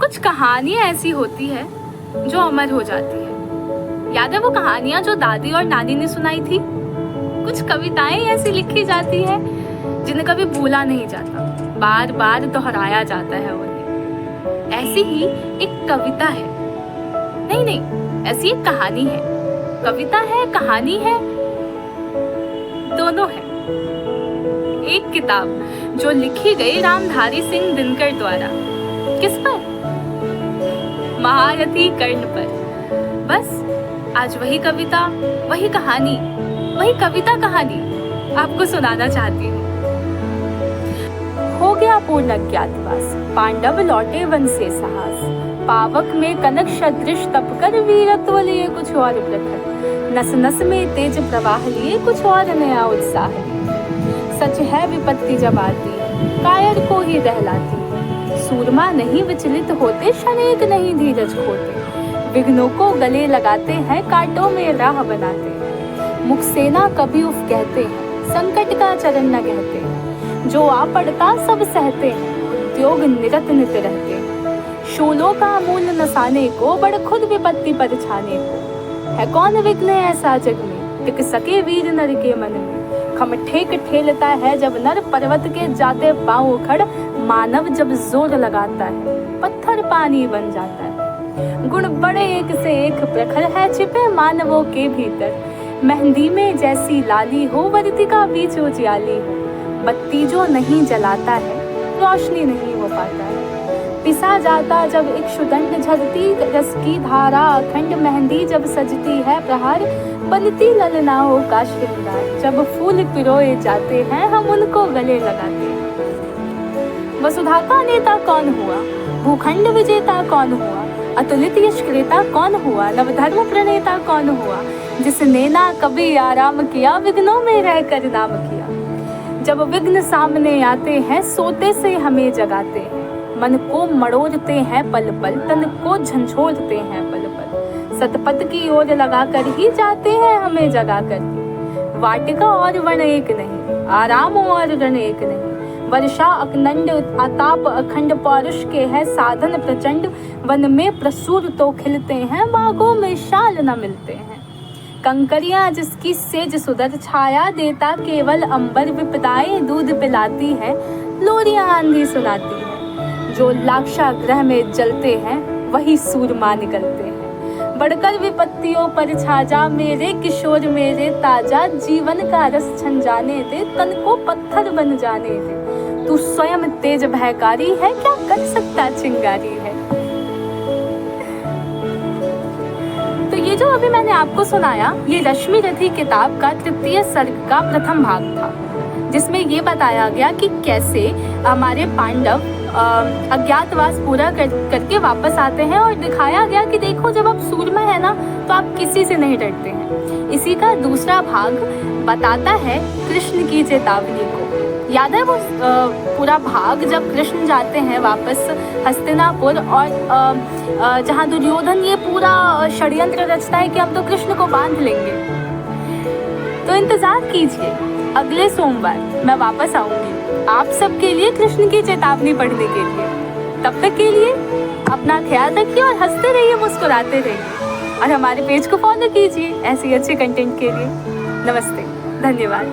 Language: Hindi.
कुछ कहानियाँ ऐसी होती है जो अमर हो जाती है। याद है वो कहानियाँ जो दादी और नानी ने सुनाई थी? कुछ कविताएं ऐसी लिखी जाती है जिन्हें कभी भूला नहीं जाता, बार बार दोहराया जाता है उन्हें। ऐसी ही एक कविता है, नहीं, ऐसी एक कहानी है। कविता है, कहानी है, दोनों है। एक किताब जो लिखी गई रामधारी सिंह दिनकर द्वारा, किस पर? महारथी कर्ण पर। बस आज वही कविता, वही कहानी, वही कविता कहानी आपको सुनाना चाहती हूँ। हो गया पूर्ण अज्ञातवास, पांडव लौटे वन से साहस, पावक में कनक सदृश तप कर वीरत्व लिए कुछ और प्रखर, नस नस में तेज प्रवाह लिए कुछ और नया उत्साह लिए। सच है विपत्ति जब आती कायर को ही दहलाती, सूरमा नहीं विचलित होते, क्षणिक नहीं धीरज खोते, विघ्नों को गले लगाते हैं, कांटों में राह बनाते हैं, मुख से ना कभी उफ कहते हैं, संकट का चरण न कहते हैं, जो आ पड़ता सब सहते हैं, उद्योग निरत नित रहते हैं, शूलों का मूल नसाने को बड़ खुद विपत्ति पर छाने को, है कौन विघ्न ऐसा जग में टिक सके वीर नर के मन में, खम ठेक ठेलता है जब नर, पर्वत के जाते पांव उखड़, मानव जब जोर लगाता है पत्थर पानी बन जाता है। गुण बड़े एक से एक प्रखर है छिपे मानवों के भीतर, मेहंदी में जैसी लाली हो, वर्दी का बीच उजियाली हो, बत्ती जो नहीं जलाता है रोशनी नहीं हो पाता है। पिसा जाता जब इक्षुदंड झरती रस की धारा, अखंड मेहंदी जब सजती है प्रहार, बनती ललनाओं का श्रृंगार, जब फूल पिरोए जाते हैं हम उनको गले लगाते हैं। वसुधा का नेता कौन हुआ, भूखंड विजेता कौन हुआ, अतुलित यश क्रेता कौन हुआ, नवधर्म प्रणेता कौन हुआ, जिसने ना कभी आराम किया, विघ्नों में रहकर नाम किया। जब विघ्न सामने आते हैं सोते से हमें जगाते हैं, मन को मड़ोड़ते हैं पल पल, तन को झंझोड़ते हैं पल पल, सतपथ की ओर लगाकर ही जाते हैं हमें जगाकर। वाटिका और वन एक नहीं, आराम और रण एक नहीं, वर्षा अकनंड अताप अखंड पौरुष के है साधन प्रचंड, वन में प्रसूर तो खिलते हैं, बागों में शाल न मिलते हैं। कंकरियां जिसकी सेज सुदर छाया देता केवल अंबर, विपदाएं दूध पिलाती है, लोरियां आंधी सुनाती है, जो लाक्षागृह में जलते हैं वही सूरमा निकलते हैं। बढ़कर विपत्तियों पर छा जा मेरे किशोर मेरे ताजा, जीवन का रस छन जाने दे, तन को पत्थर बन जाने दे, तू स्वयं तेज भयकारी है, क्या कर सकता चिंगारी है। तो ये जो अभी मैंने आपको सुनाया, ये रश्मि रथी किताब का तृतीय सर्ग का प्रथम भाग था, जिसमें ये बताया गया कि कैसे हमारे पांडव अज्ञातवास पूरा करके वापस आते हैं, और दिखाया गया कि देखो जब आप सूरमा है ना तो आप किसी से नहीं डरते हैं। इसी का दूसरा भाग बताता है कृष्ण की चेतावनी को। याद है वो पूरा भाग जब कृष्ण जाते हैं वापस हस्तिनापुर, और जहाँ दुर्योधन ये पूरा षड्यंत्र रचता है कि हम तो कृष्ण को बांध लेंगे। तो इंतजार कीजिए, अगले सोमवार मैं वापस आऊंगी आप सबके लिए कृष्ण की चेतावनी पढ़ने के लिए। तब तक के लिए अपना ख्याल रखिए और हंसते रहिए, मुस्कुराते रहिए, और हमारे पेज को फॉलो कीजिए ऐसे अच्छे कंटेंट के लिए। नमस्ते, धन्यवाद।